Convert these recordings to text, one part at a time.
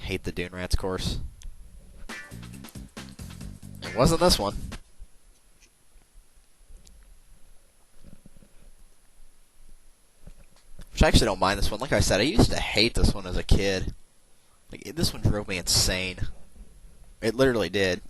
Hate the Dune Rats course. It wasn't this one. Which I actually don't mind this one. Like I said, I used to hate this one as a kid. Like, this one drove me insane. It literally did.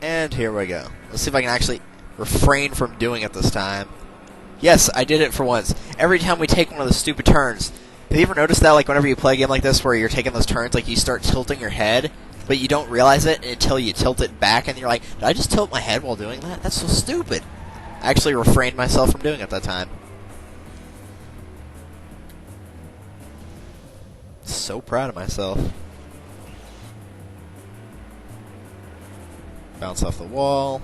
And here we go. Let's see if I can actually refrain from doing it this time. Yes, I did it for once. Every time we take one of the stupid turns, have you ever noticed that, like, whenever you play a game like this where you're taking those turns, like, you start tilting your head, but you don't realize it until you tilt it back, and you're like, did I just tilt my head while doing that? That's so stupid. I actually refrained myself from doing it that time. So proud of myself. Bounce off the wall.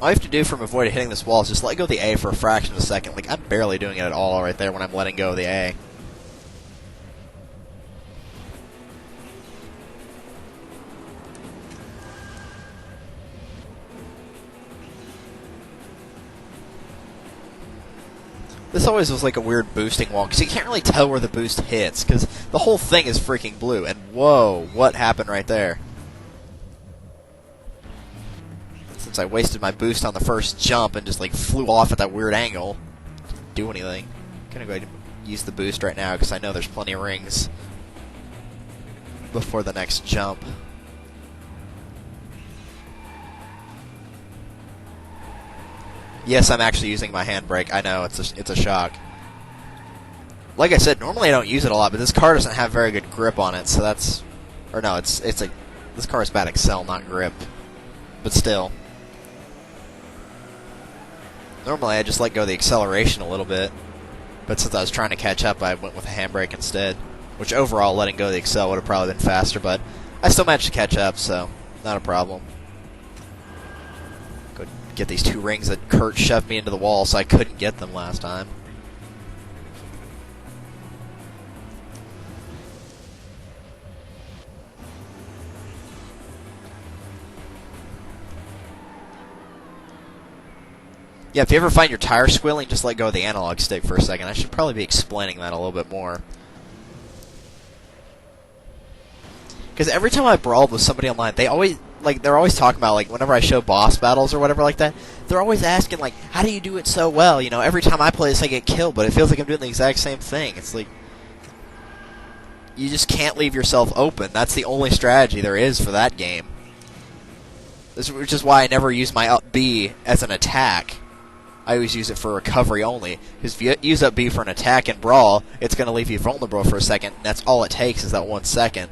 All you have to do from avoiding hitting this wall is just let go of the A for a fraction of a second. Like, I'm barely doing it at all right there when I'm letting go of the A. This always was like a weird boosting wall, because you can't really tell where the boost hits, because the whole thing is freaking blue. And whoa, what happened right there? Since I wasted my boost on the first jump and just like flew off at that weird angle, didn't do anything. I'm gonna go ahead and use the boost right now because I know there's plenty of rings before the next jump. Yes, I'm actually using my handbrake. I know, it's a shock. Like I said, normally I don't use it a lot, but this car doesn't have very good grip on it, so that's... Or no, this car is bad accel, not grip. But still. Normally I just let go of the acceleration a little bit, but since I was trying to catch up, I went with a handbrake instead. Which overall, letting go of the accel would have probably been faster, but I still managed to catch up, so not a problem. Go get these two rings that Kurt shoved me into the wall so I couldn't get them last time. Yeah, if you ever find your tire squealing, just let go of the analog stick for a second. I should probably be explaining that a little bit more. Because every time I brawled with somebody online, they're always talking about, like, whenever I show boss battles or whatever like that, they're always asking, like, how do you do it so well? You know, every time I play this, I get killed, but it feels like I'm doing the exact same thing. It's like, you just can't leave yourself open. That's the only strategy there is for that game. Which is why I never use my up B as an attack. I always use it for recovery only. Because if you use up B for an attack and brawl, it's going to leave you vulnerable for a second. And that's all it takes is that 1 second.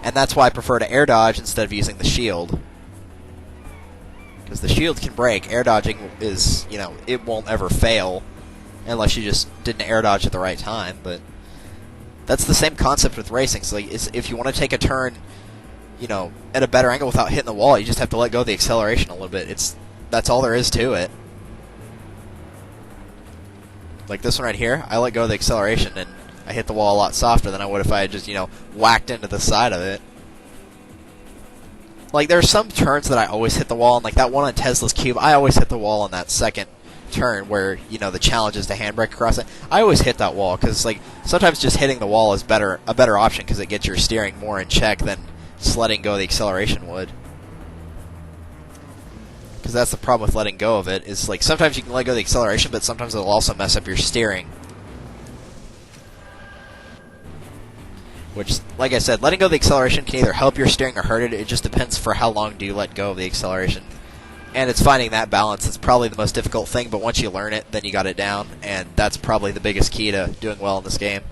And that's why I prefer to air dodge instead of using the shield. Because the shield can break. Air dodging is, you know, it won't ever fail. Unless you just didn't air dodge at the right time. But that's the same concept with racing. So like, if you want to take a turn, you know, at a better angle without hitting the wall, you just have to let go of the acceleration a little bit. That's all there is to it. Like this one right here, I let go of the acceleration and I hit the wall a lot softer than I would if I had just, you know, whacked into the side of it. Like, there are some turns that I always hit the wall, and like that one on Tesla's Cube, I always hit the wall on that second turn where, you know, the challenge is to handbrake across it. I always hit that wall, because, like, sometimes just hitting the wall is a better option, because it gets your steering more in check than just letting go of the acceleration would. Because that's the problem with letting go of it, is, like, sometimes you can let go of the acceleration, but sometimes it'll also mess up your steering. Which, like I said, letting go of the acceleration can either help your steering or hurt it. It just depends for how long do you let go of the acceleration. And it's finding that balance that's probably the most difficult thing, but once you learn it, then you got it down, and that's probably the biggest key to doing well in this game.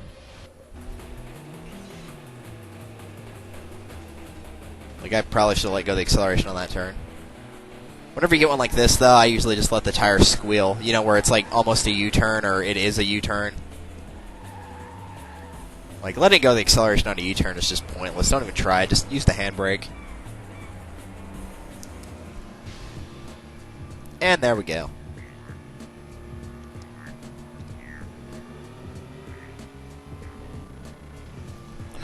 Like, I probably should let go of the acceleration on that turn. Whenever you get one like this, though, I usually just let the tires squeal. You know, where it's like almost a U-turn, or it is a U-turn. Like, letting go of the acceleration on a U-turn is just pointless. Don't even try. Just use the handbrake. And there we go.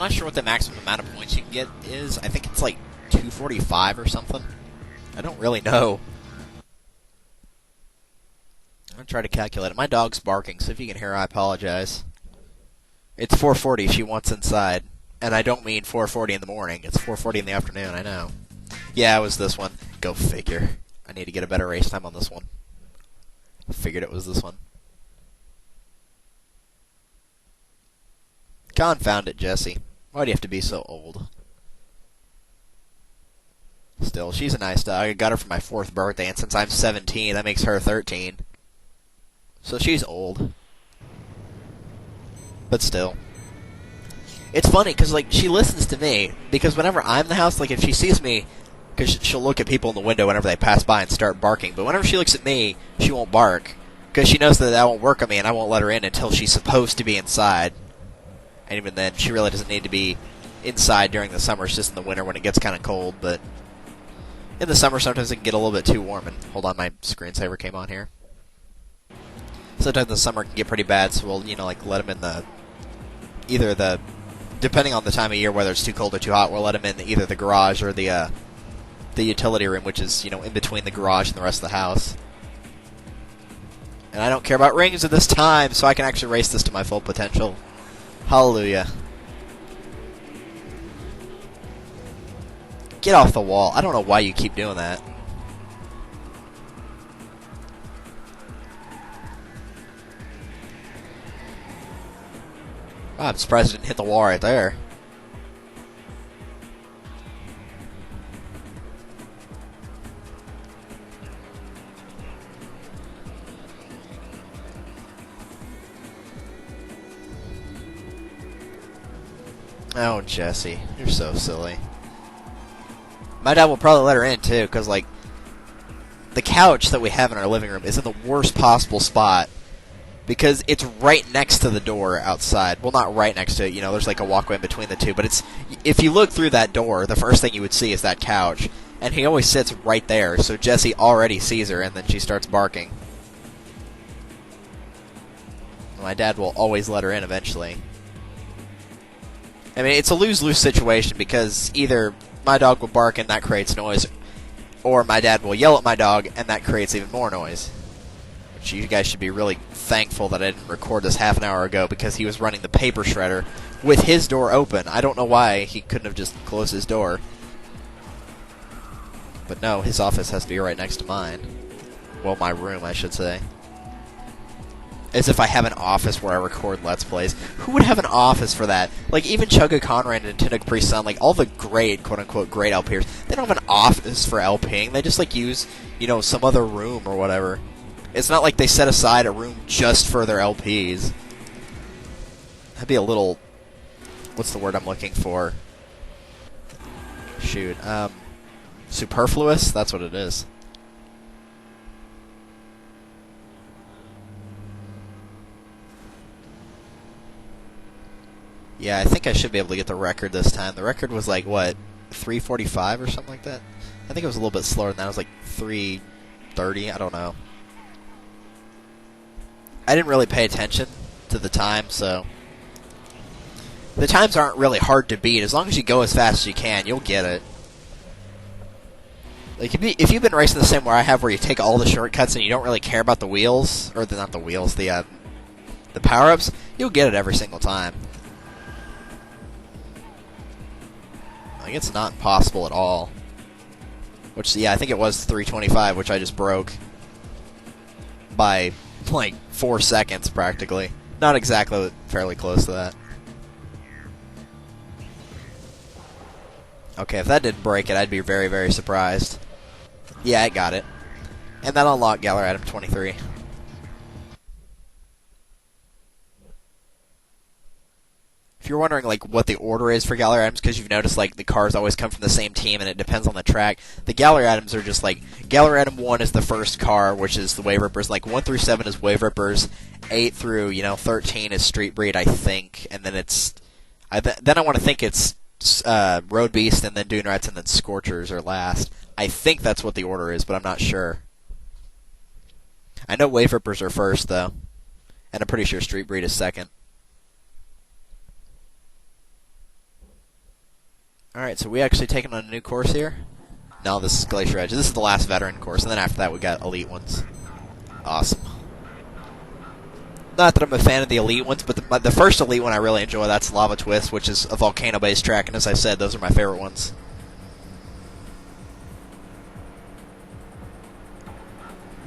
not sure what the maximum amount of points you can get is. I think it's like 245 or something. I don't really know. I'm going to try to calculate it. My dog's barking, so if you can hear her, I apologize. It's 4:40. She wants inside. And I don't mean 4:40 in the morning. It's 4:40 in the afternoon, I know. Yeah, it was this one. Go figure. I need to get a better race time on this one. Figured it was this one. Confound it, Jessie. Why do you have to be so old? Still, she's a nice dog. I got her for my 4th birthday, and since I'm 17, that makes her 13. So she's old. But still. It's funny, because, like, she listens to me, because whenever I'm in the house, like, if she sees me, because she'll look at people in the window whenever they pass by and start barking, but whenever she looks at me, she won't bark, because she knows that won't work on me, and I won't let her in until she's supposed to be inside. And even then, she really doesn't need to be inside during the summer. It's just in the winter when it gets kind of cold, but in the summer, sometimes it can get a little bit too warm. And hold on, my screensaver came on here. Sometimes the summer can get pretty bad, so we'll, like, let them in depending on the time of year, whether it's too cold or too hot, we'll let them in either the garage or the utility room, which is, in between the garage and the rest of the house. And I don't care about rings at this time, so I can actually race this to my full potential. Hallelujah. Get off the wall. I don't know why you keep doing that. Wow, I'm surprised it didn't hit the wall right there. Oh, Jessie, you're so silly. My dad will probably let her in, too, because, like, the couch that we have in our living room is in the worst possible spot because it's right next to the door outside. Well, not right next to it, there's, like, a walkway in between the two, but it's, if you look through that door, the first thing you would see is that couch, and he always sits right there, so Jessie already sees her, and then she starts barking. My dad will always let her in eventually. I mean, it's a lose-lose situation because either my dog will bark and that creates noise, or my dad will yell at my dog and that creates even more noise. Which you guys should be really thankful that I didn't record this half an hour ago because he was running the paper shredder with his door open. I don't know why he couldn't have just closed his door. But no, his office has to be right next to mine. Well, my room, I should say. As if I have an office where I record Let's Plays. Who would have an office for that? Like, even Chugga Conrad and Nintendo Capri Sun, like, all the great, quote-unquote, great LPers, they don't have an office for LPing. They just, like, use, some other room or whatever. It's not like they set aside a room just for their LPs. That'd be a little... What's the word I'm looking for? Shoot. Superfluous? That's what it is. Yeah, I think I should be able to get the record this time. The record was like, what, 3:45 or something like that? I think it was a little bit slower than that. It was like 3:30, I don't know. I didn't really pay attention to the time, so... The times aren't really hard to beat. As long as you go as fast as you can, you'll get it. Like, if you've been racing the same way I have, where you take all the shortcuts and you don't really care about the wheels, or not the wheels, the power-ups, you'll get it every single time. Like, it's not impossible at all. Which, yeah, I think it was 3:25, which I just broke by, like, 4 seconds, practically. Not exactly, but fairly close to that. Okay, if that didn't break it, I'd be very, very surprised. Yeah, I got it. And that unlocked Gallery Item 23. If you're wondering, like, what the order is for Gallery Items, because you've noticed, like, the cars always come from the same team and it depends on the track, the Gallery Items are just, like, Gallery Item 1 is the first car, which is the Wave Rippers, like, 1 through 7 is Wave Rippers, 8 through, 13 is Street Breed, I think, and then it's... then I want to think it's Road Beast, and then Dune Rats, and then Scorchers are last. I think that's what the order is, but I'm not sure. I know Wave Rippers are first, though, and I'm pretty sure Street Breed is second. Alright, so we actually taking on a new course here? No, this is Glacier Edge. This is the last veteran course, and then after that we got elite ones. Awesome. Not that I'm a fan of the elite ones, but the first elite one I really enjoy, that's Lava Twist, which is a volcano-based track, and as I said, those are my favorite ones.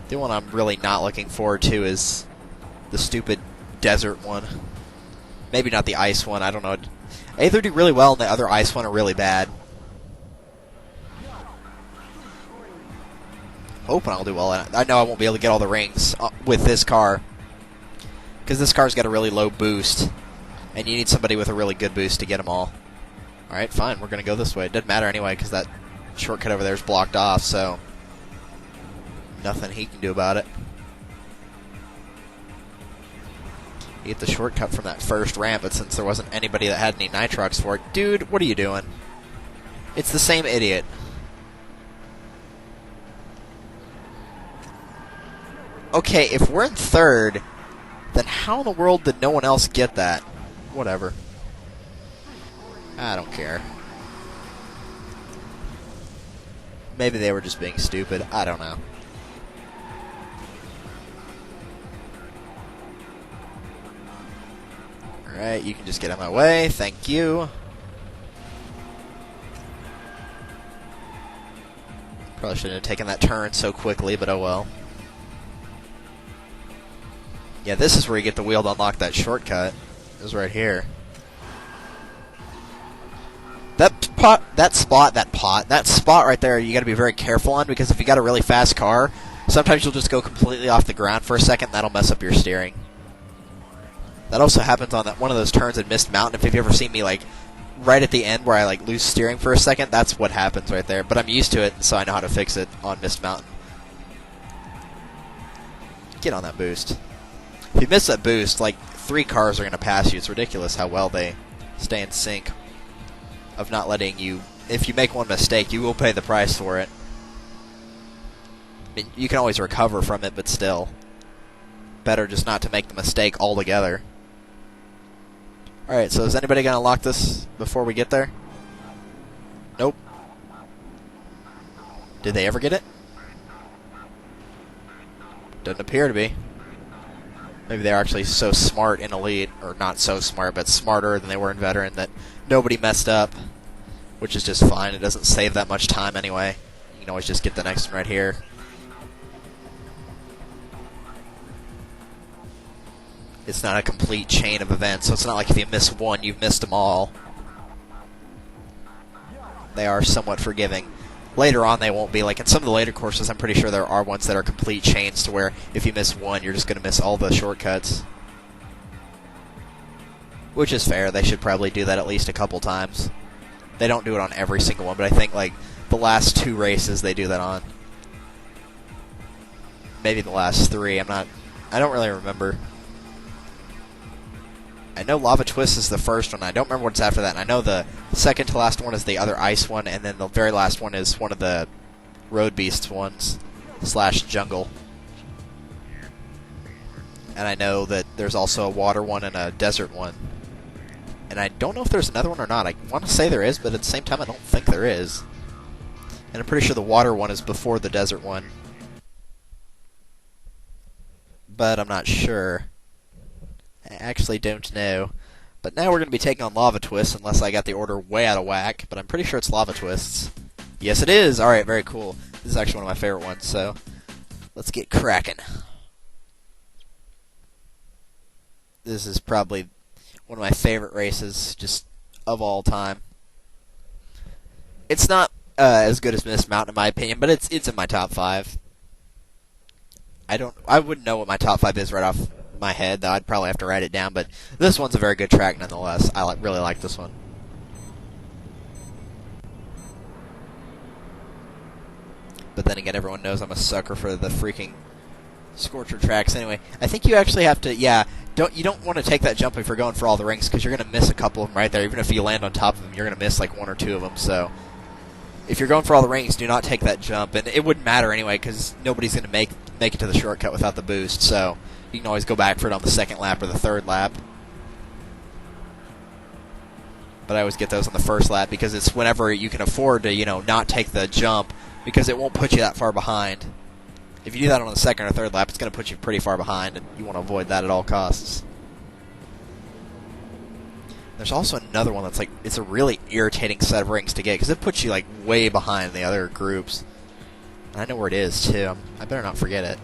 The one I'm really not looking forward to is the stupid desert one. Maybe not the ice one, I don't know. Either do really well and the other ice one are really bad. Hoping I'll do well. I know I won't be able to get all the rings with this car, because this car's got a really low boost, and you need somebody with a really good boost to get them all. Alright, fine, we're going to go this way. It doesn't matter anyway, because that shortcut over there is blocked off, so nothing he can do about it. You get the shortcut from that first ramp, but since there wasn't anybody that had any nitrox for it, dude, what are you doing? It's the same idiot. Okay, if we're in third, then how in the world did no one else get that? Whatever. I don't care. Maybe they were just being stupid. I don't know. Alright, you can just get out of my way. Thank you. Probably shouldn't have taken that turn so quickly, but oh well. Yeah, this is where you get the wheel to unlock that shortcut. It was right here. That spot right there, you got to be very careful on, because if you got a really fast car, sometimes you'll just go completely off the ground for a second, and that'll mess up your steering. That also happens on that one of those turns in Mist Mountain. If you've ever seen me like right at the end where I like lose steering for a second, that's what happens right there. But I'm used to it, so I know how to fix it on Mist Mountain. Get on that boost. If you miss that boost, like 3 cars are going to pass you. It's ridiculous how well they stay in sync of not letting you. If you make one mistake, you will pay the price for it. I mean, you can always recover from it, but still, better just not to make the mistake altogether. Alright, so is anybody going to lock this before we get there? Nope. Did they ever get it? Doesn't appear to be. Maybe they're actually so smart in Elite, or not so smart, but smarter than they were in Veteran, that nobody messed up, which is just fine. It doesn't save that much time anyway. You can always just get the next one right here. It's not a complete chain of events, so it's not like if you miss one, you've missed them all. They are somewhat forgiving. Later on, they won't be. Like in some of the later courses, I'm pretty sure there are ones that are complete chains to where if you miss one, you're just going to miss all the shortcuts. Which is fair. They should probably do that at least a couple times. They don't do it on every single one, but I think like the last 2 races they do that on. Maybe the last 3. I don't really remember. I know Lava Twist is the first one. I don't remember what's after that. And I know the second to last one is the other ice one, and then the very last one is one of the Road Beasts ones / jungle. And I know that there's also a water one and a desert one. And I don't know if there's another one or not. I want to say there is, but at the same time I don't think there is. And I'm pretty sure the water one is before the desert one. But I'm not sure. I actually don't know. But now we're going to be taking on Lava Twists, unless I got the order way out of whack. But I'm pretty sure it's Lava Twists. Yes, it is! Alright, very cool. This is actually one of my favorite ones, so let's get cracking. This is probably one of my favorite races, just of all time. It's not as good as Mist Mountain, in my opinion, but it's in my top 5. I wouldn't know what my top 5 is right off my head, though I'd probably have to write it down, but this one's a very good track nonetheless. I really like this one. But then again, everyone knows I'm a sucker for the freaking Scorcher tracks anyway. I think you actually have to, you don't want to take that jump if you're going for all the rings, because you're going to miss a couple of them right there. Even if you land on top of them, you're going to miss like 1 or 2 of them, so if you're going for all the rings, do not take that jump. And it wouldn't matter anyway, because nobody's going to make it to the shortcut without the boost, so you can always go back for it on the 2nd lap or the 3rd lap. But I always get those on the first lap because it's whenever you can afford to, you know, not take the jump because it won't put you that far behind. If you do that on the second or third lap, it's going to put you pretty far behind, and you want to avoid that at all costs. There's also another one that's like, it's a really irritating set of rings to get because it puts you like way behind the other groups. And I know where it is too. I better not forget it.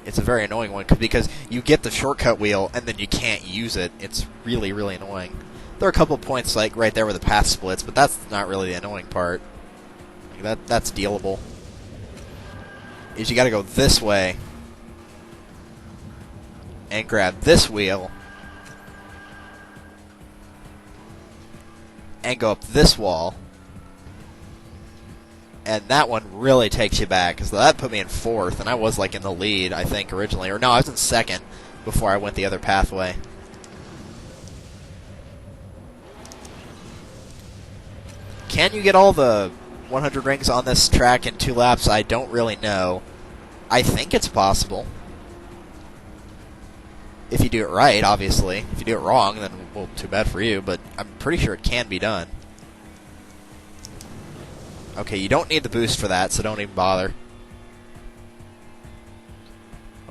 It's a very annoying one because you get the shortcut wheel and then you can't use it. It's really, really annoying. There are a couple points like right there where the path splits, but that's not really the annoying part. Like that's dealable. Is you got to go this way and grab this wheel and go up this wall. And that one really takes you back, because that put me in fourth, and I was like in the lead, I think, originally. Or no, I was in second before I went the other pathway. Can you get all the 100 rings on this track in 2 laps? I don't really know. I think it's possible. If you do it right, obviously. If you do it wrong, then, well, too bad for you, but I'm pretty sure it can be done. Okay, you don't need the boost for that, so don't even bother.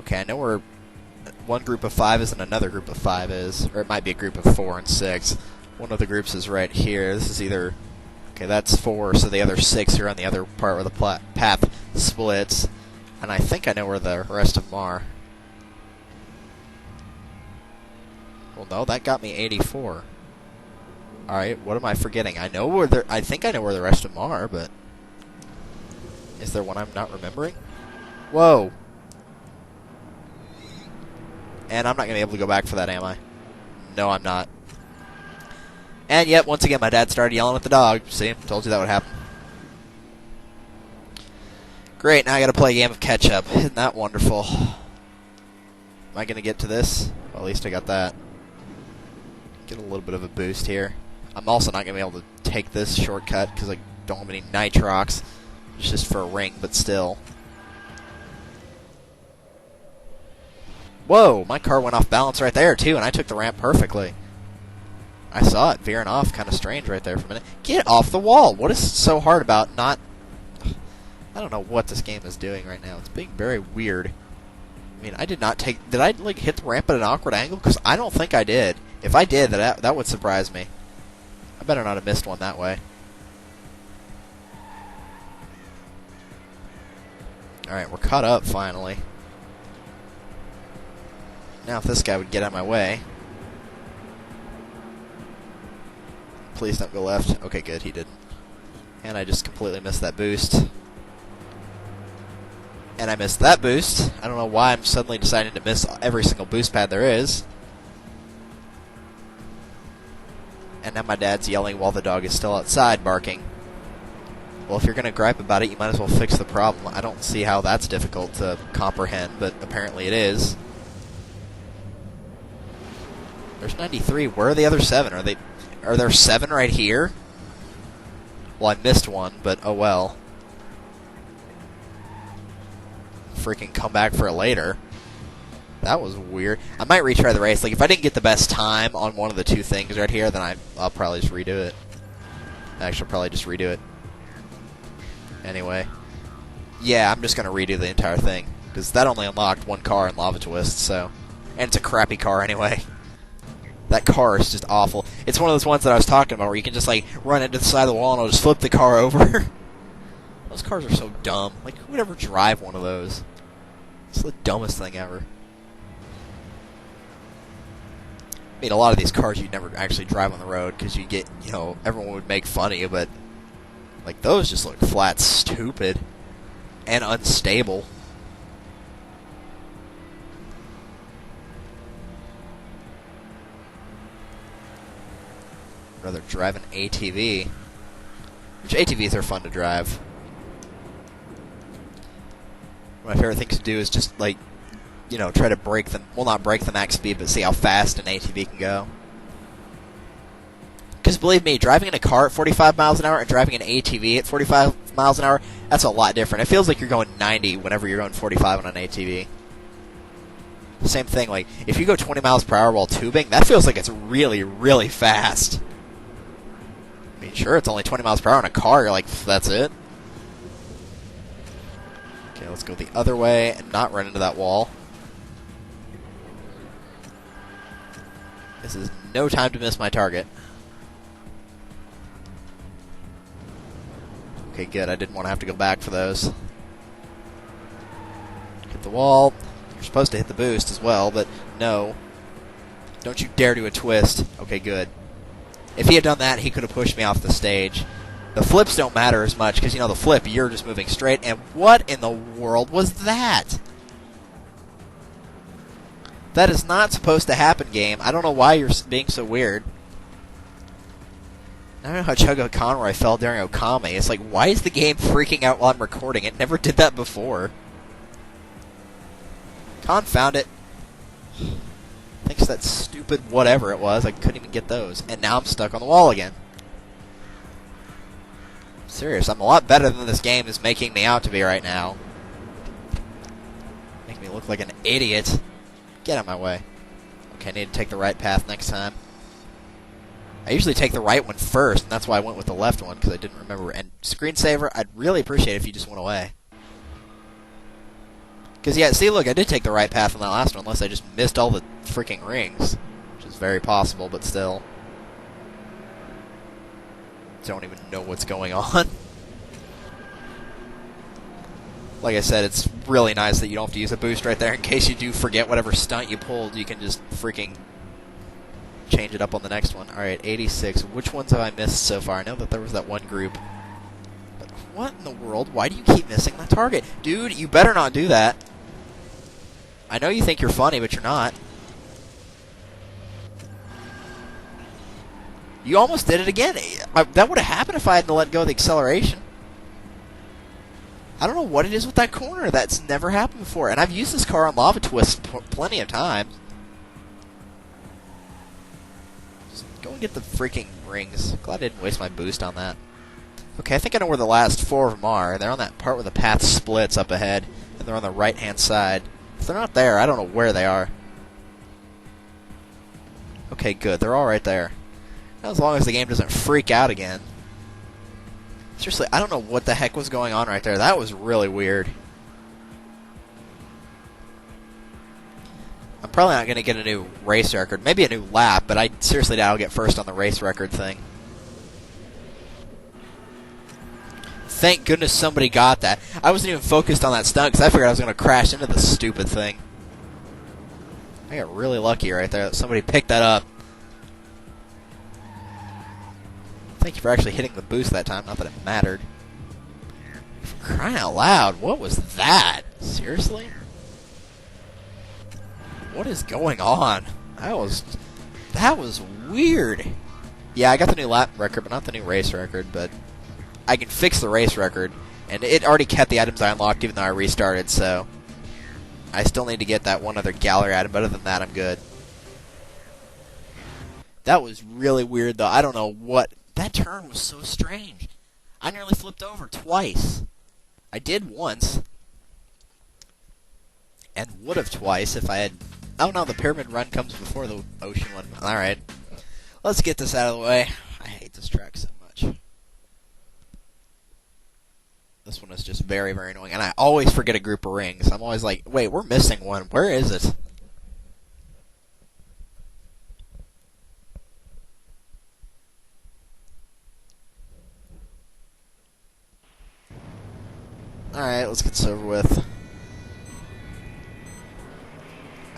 Okay, I know where one group of 5 is and another group of 5 is. Or it might be a group of 4 and 6. One of the groups is right here. This is either... Okay, that's 4, so the other 6 are on the other part where the path splits. And I think I know where the rest of them are. Well, no, that got me 84. Alright, what am I forgetting? I know where I think I know where the rest of them are, but... Is there one I'm not remembering? Whoa! And I'm not going to be able to go back for that, am I? No, I'm not. And yet, once again, my dad started yelling at the dog. See? Told you that would happen. Great, now I got to play a game of catch-up. Isn't that wonderful? Am I going to get to this? Well, at least I got that. Get a little bit of a boost here. I'm also not going to be able to take this shortcut because I don't have any nitrox. It's just for a ring, but still. Whoa, my car went off balance right there, too, and I took the ramp perfectly. I saw it veering off kind of strange right there for a minute. Get off the wall! What is so hard about not... I don't know what this game is doing right now. It's being very weird. I mean, I did not take... Did I, like, hit the ramp at an awkward angle? Because I don't think I did. If I did, that would surprise me. I better not have missed one that way. Alright, we're caught up, finally. Now if this guy would get out of my way. Please don't go left. Okay, good, he didn't. And I just completely missed that boost. And I missed that boost. I don't know why I'm suddenly deciding to miss every single boost pad there is. And now my dad's yelling while the dog is still outside barking. Well, if you're going to gripe about it, you might as well fix the problem. I don't see how that's difficult to comprehend, but apparently it is. There's 93. Where are the other 7? Are there 7 right here? Well, I missed one, but oh well. Freaking come back for it later. That was weird. I might retry the race. Like, if I didn't get the best time on one of the 2 things right here, then I'll probably just redo it. Actually, I'll probably just redo it. Anyway. Yeah, I'm just going to redo the entire thing. Because that only unlocked 1 car in Lava Twist, so... And it's a crappy car anyway. That car is just awful. It's one of those ones that I was talking about where you can just, like, run into the side of the wall and it'll just flip the car over. Those cars are so dumb. Like, who would ever drive one of those? It's the dumbest thing ever. I mean, a lot of these cars you'd never actually drive on the road because you get, you know, everyone would make fun of you, but, like, those just look flat stupid and unstable. Rather drive an ATV, which ATVs are fun to drive. One of my favorite things to do is just, like, you know, try to break them. Well, not break the max speed, but see how fast an ATV can go. Because believe me, driving in a car at 45 miles an hour and driving an ATV at 45 miles an hour, that's a lot different. It feels like you're going 90 whenever you're going 45 on an ATV. Same thing, like, if you go 20 miles per hour while tubing, that feels like it's really, really fast. I mean, sure, it's only 20 miles per hour in a car, you're like, that's it? Okay, let's go the other way and not run into that wall. This is no time to miss my target. Okay, good, I didn't want to have to go back for those. Hit the wall. You're supposed to hit the boost as well, but no. Don't you dare do a twist. Okay, good. If he had done that, he could have pushed me off the stage. The flips don't matter as much, because, you know, the flip, you're just moving straight. And what in the world was that? That is not supposed to happen, game. I don't know why you're being so weird. I don't know how Chugga Conroy fell during Okami. It's like, why is the game freaking out while I'm recording? It never did that before. Confound it. Thanks to that stupid whatever it was, I couldn't even get those. And now I'm stuck on the wall again. I'm serious, I'm a lot better than this game is making me out to be right now. Making me look like an idiot. Get out of my way. Okay, I need to take the right path next time. I usually take the right one first, and that's why I went with the left one, because I didn't remember. And screensaver, I'd really appreciate it if you just went away. Because, yeah, see, look, I did take the right path on that last one, unless I just missed all the freaking rings. Which is very possible, but still. Don't even know what's going on. Like I said, it's really nice that you don't have to use a boost right there. In case you do forget whatever stunt you pulled, you can just freaking change it up on the next one. Alright, 86. Which ones have I missed so far? I know that there was that one group. But what in the world? Why do you keep missing the target? Dude, you better not do that. I know you think you're funny, but you're not. You almost did it again. That would have happened if I hadn't let go of the acceleration. I don't know what it is with that corner. That's never happened before. And I've used this car on lava twists plenty of times. Just go and get the freaking rings. Glad I didn't waste my boost on that. Okay, I think I know where the last 4 of them are. They're on that part where the path splits up ahead. And they're on the right-hand side. If they're not there, I don't know where they are. Okay, good. They're all right there. As long as the game doesn't freak out again. Seriously, I don't know what the heck was going on right there. That was really weird. I'm probably not going to get a new race record. Maybe a new lap, but I seriously doubt I'll get first on the race record thing. Thank goodness somebody got that. I wasn't even focused on that stunt because I figured I was going to crash into the stupid thing. I got really lucky right there that somebody picked that up. Thank you for actually hitting the boost that time. Not that it mattered. For crying out loud, what was that? Seriously? What is going on? That was weird. Yeah, I got the new lap record, but not the new race record, but I can fix the race record, and it already kept the items I unlocked even though I restarted, so I still need to get that one other gallery item, but other than that, I'm good. That was really weird, though. I don't know what... That turn was so strange. I nearly flipped over twice. I did once. And would have twice if I had... Oh no, the pyramid run comes before the ocean one. Alright. Let's get this out of the way. I hate this track so much. This one is just very, very annoying. And I always forget a group of rings. I'm always like, wait, we're missing one. Where is it? Alright, let's get this over with.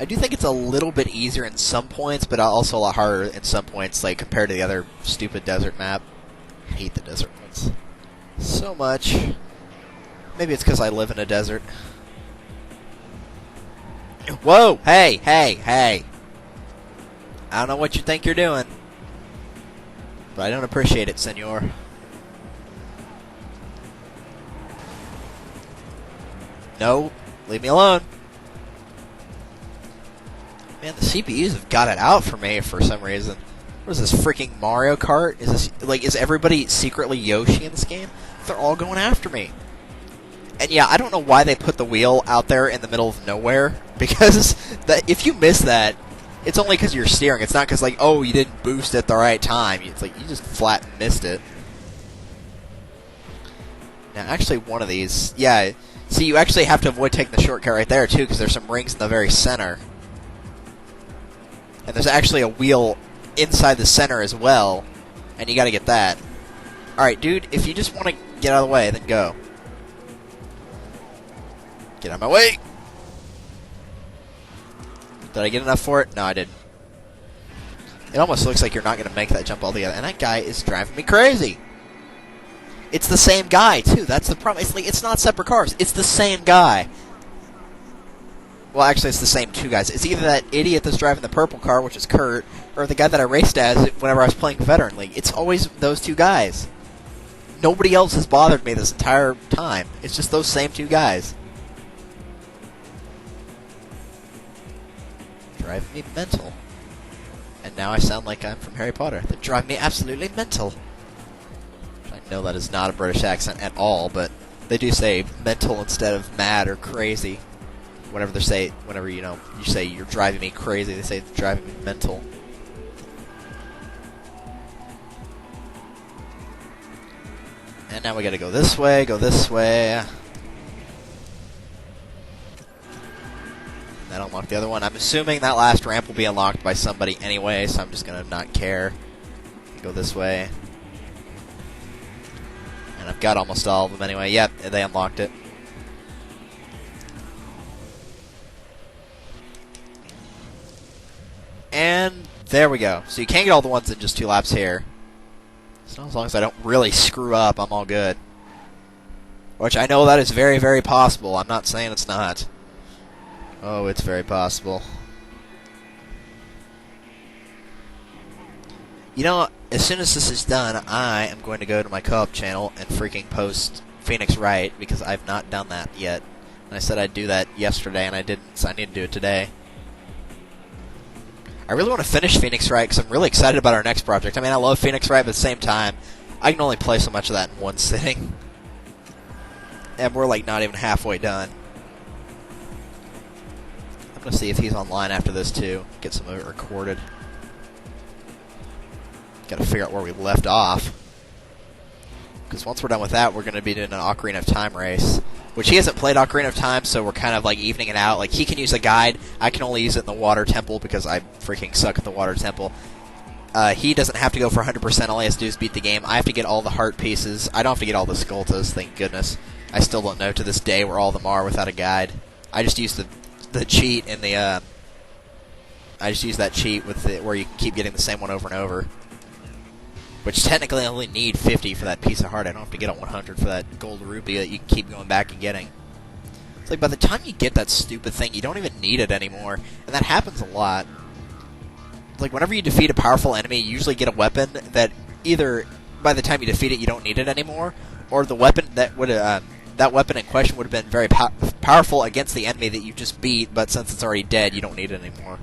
I do think it's a little bit easier in some points, but also a lot harder in some points, like compared to the other stupid desert map. I hate the desert ones so much. Maybe it's because I live in a desert. Whoa! Hey, hey, hey! I don't know what you think you're doing, but I don't appreciate it, senor. No, leave me alone. Man, the CPUs have got it out for me for some reason. What is this, freaking Mario Kart? Is this, like, is everybody secretly Yoshi in this game? They're all going after me. And yeah, I don't know why they put the wheel out there in the middle of nowhere, because if you miss that, it's only because you're steering. It's not because, like, oh, you didn't boost at the right time. It's like you just flat missed it. Now, actually, one of these, yeah, see, you actually have to avoid taking the shortcut right there, too, because there's some rings in the very center. And there's actually a wheel inside the center as well, and you got to get that. Alright, dude, if you just want to get out of the way, then go. Get out of my way! Did I get enough for it? No, I didn't. It almost looks like you're not going to make that jump altogether, and that guy is driving me crazy! It's the same guy, too. That's the problem. It's like, it's not separate cars. It's the same guy. Well, actually, it's the same two guys. It's either that idiot that's driving the purple car, which is Kurt, or the guy that I raced as whenever I was playing Veteran League. It's always those two guys. Nobody else has bothered me this entire time. It's just those same two guys. Drive me mental. And now I sound like I'm from Harry Potter. They drive me absolutely mental. I know that is not a British accent at all, but they do say mental instead of mad or crazy. Whenever they say, whenever you say you're driving me crazy, they say it's driving me mental. And now we gotta go this way, go this way. That'll unlock the other one. I'm assuming that last ramp will be unlocked by somebody anyway, so I'm just gonna not care. Go this way. And I've got almost all of them anyway. Yep, they unlocked it. And there we go. So you can't get all the ones in just 2 laps here. So as long as I don't really screw up, I'm all good. Which I know that is very, very possible. I'm not saying it's not. Oh, it's very possible. You know, as soon as this is done, I am going to go to my co-op channel and freaking post Phoenix Wright, because I've not done that yet. And I said I'd do that yesterday, and I didn't, so I need to do it today. I really want to finish Phoenix Wright, because I'm really excited about our next project. I mean, I love Phoenix Wright, but at the same time, I can only play so much of that in one sitting. And we're, like, not even halfway done. I'm going to see if he's online after this, too. Get some of it recorded. Got to figure out where we left off. Because once we're done with that, we're going to be doing an Ocarina of Time race. Which he hasn't played Ocarina of Time, so we're kind of like evening it out. Like, he can use a guide. I can only use it in the Water Temple because I freaking suck at the Water Temple. He doesn't have to go for 100%. All he has to do is beat the game. I have to get all the heart pieces. I don't have to get all the Skulltas, thank goodness. I still don't know to this day where all of them are without a guide. I just use the cheat in the... I just use that cheat with where you keep getting the same one over and over. Which technically I only need 50 for that piece of heart. I don't have to get a 100 for that gold rupee that you can keep going back and getting. It's like by the time you get that stupid thing, you don't even need it anymore. And that happens a lot. It's like whenever you defeat a powerful enemy, you usually get a weapon that either by the time you defeat it, you don't need it anymore, or the weapon that would that weapon in question would have been very powerful against the enemy that you just beat, but since it's already dead, you don't need it anymore.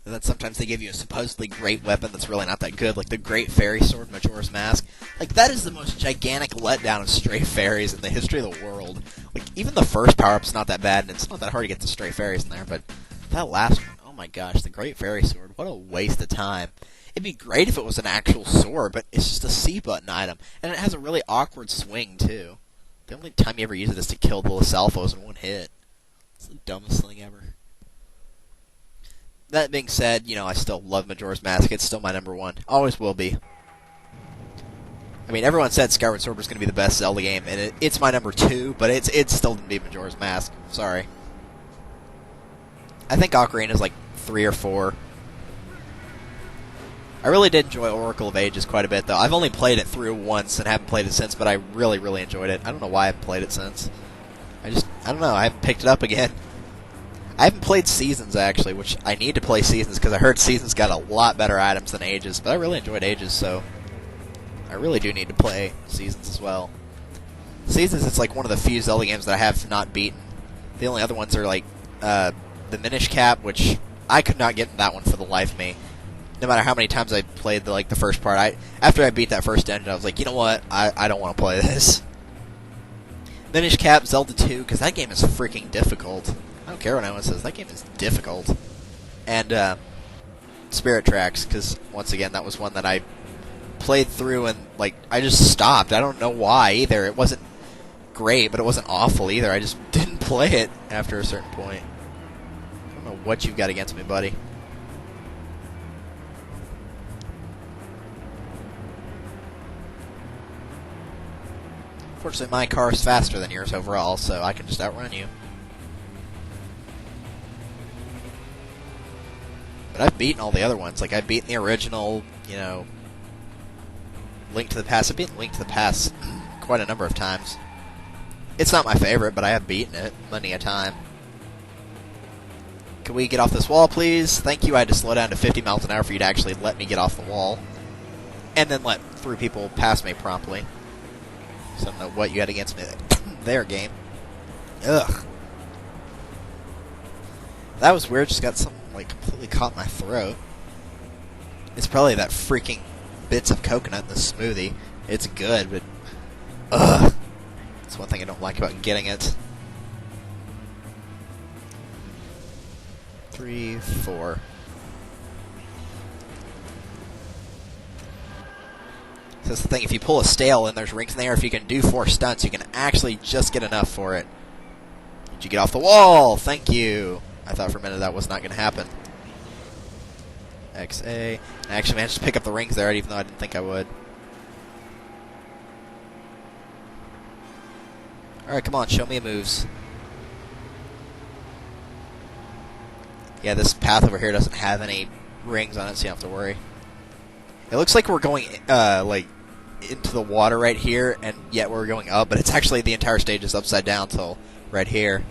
And then sometimes they give you a supposedly great weapon that's really not that good, like the Great Fairy Sword, Majora's Mask. Like, that is the most gigantic letdown of Stray Fairies in the history of the world. Like, even the first power-up's not that bad, and it's not that hard to get the Stray Fairies in there, but that last one, oh my gosh, the Great Fairy Sword, what a waste of time. It'd be great if it was an actual sword, but it's just a C-button item, and it has a really awkward swing, too. The only time you ever use it is to kill the Lysalfos in one hit. It's the dumbest thing ever. That being said, you know, I still love Majora's Mask. It's still my #1. Always will be. I mean, everyone said Skyward Sword was going to be the best Zelda game, and it's my #2, but it's still going to be Majora's Mask. Sorry. I think Ocarina is like 3 or 4. I really did enjoy Oracle of Ages quite a bit, though. I've only played it through once and haven't played it since, but I really, really enjoyed it. I don't know why I haven't played it since. I don't know. I haven't picked it up again. I haven't played Seasons, actually, which I need to play Seasons, because I heard Seasons got a lot better items than Ages, but I really enjoyed Ages, so I really do need to play Seasons as well. Seasons, it's like one of the few Zelda games that I have not beaten. The only other ones are, like, the Minish Cap, which I could not get in that one for the life of me. No matter how many times I played the first part, after I beat that first dungeon, I was like, you know what? I don't want to play this. Minish Cap Zelda 2, because that game is freaking difficult. I don't care what anyone says, that game is difficult. And Spirit Tracks, because once again, that was one that I played through and I just stopped. I don't know why either. It wasn't great, but it wasn't awful either. I just didn't play it after a certain point. I don't know what you've got against me, buddy. Fortunately, my car is faster than yours overall, so I can just outrun you. But I've beaten all the other ones. I've beaten the original, Link to the Past. I've beaten Link to the Past quite a number of times. It's not my favorite, but I have beaten it many a time. Can we get off this wall, please? Thank you. I had to slow down to 50 miles an hour for you to actually let me get off the wall. And then let 3 people pass me promptly. So I don't know what you had against me there, game. Ugh. That was weird. Just got something, completely caught in my throat. It's probably that freaking bits of coconut in the smoothie. It's good, but... Ugh. That's one thing I don't like about getting it. 3, 4... So that's the thing, if you pull a stale and there's rings in there, if you can do 4 stunts, you can actually just get enough for it. Did you get off the wall? Thank you. I thought for a minute that was not going to happen. XA. I actually managed to pick up the rings there, even though I didn't think I would. Alright, come on, show me moves. Yeah, this path over here doesn't have any rings on it, so you don't have to worry. It looks like we're going, into the water right here, and yet we're going up, but it's actually the entire stage is upside down till right here.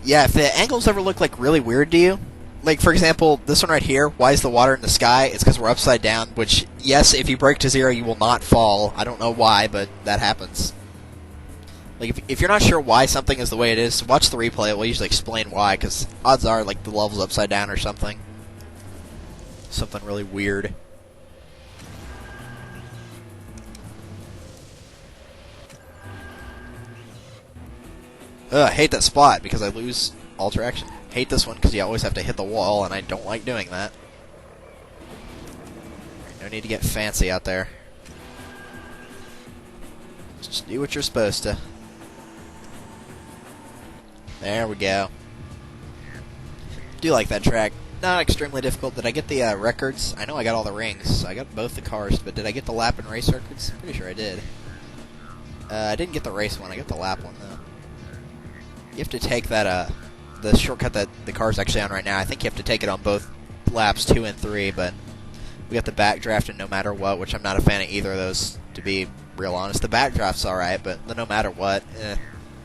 Yeah, if the angles ever look, really weird to you, for example, this one right here, why is the water in the sky? It's because we're upside down, which, yes, if you break to 0, you will not fall. I don't know why, but that happens. If you're not sure why something is the way it is, watch the replay. It will usually explain why, because odds are, the level's upside down or something. Something really weird. Ugh, I hate that spot because I lose all traction. Hate this one because you always have to hit the wall, and I don't like doing that. No need to get fancy out there. Just do what you're supposed to. There we go. Do like that track. Not extremely difficult. Did I get the records? I know I got all the rings. I got both the cars, but did I get the lap and race records? Pretty sure I did. I didn't get the race one. I got the lap one, though. You have to take that, the shortcut that the car's actually on right now. I think you have to take it on both laps 2 and 3, but we got the backdraft and no matter what, which I'm not a fan of either of those, to be real honest. The backdraft's alright, but the no matter what,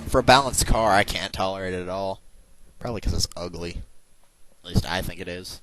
for a balanced car, I can't tolerate it at all. Probably because it's ugly. At least I think it is.